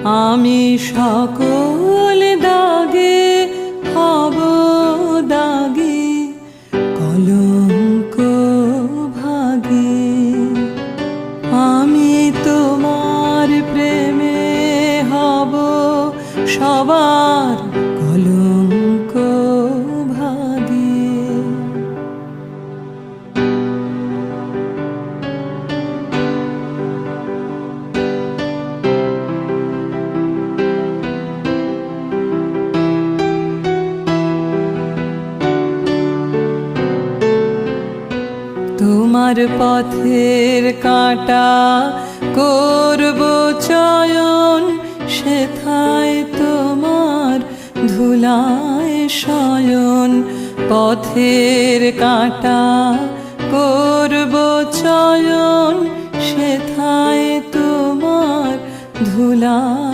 আমি সকল দাগে হব দাগী, কলঙ্ক ভাগী। আমি তোমার প্রেমে হব সবার কলঙ্ক ভাগী। তোমার পথের কাঁটা করব চয়ন, সেথায় তোমার ধুলায় শয়ন। পথের কাঁটা করব চয়ন, সেথায় তোমার ধুলায়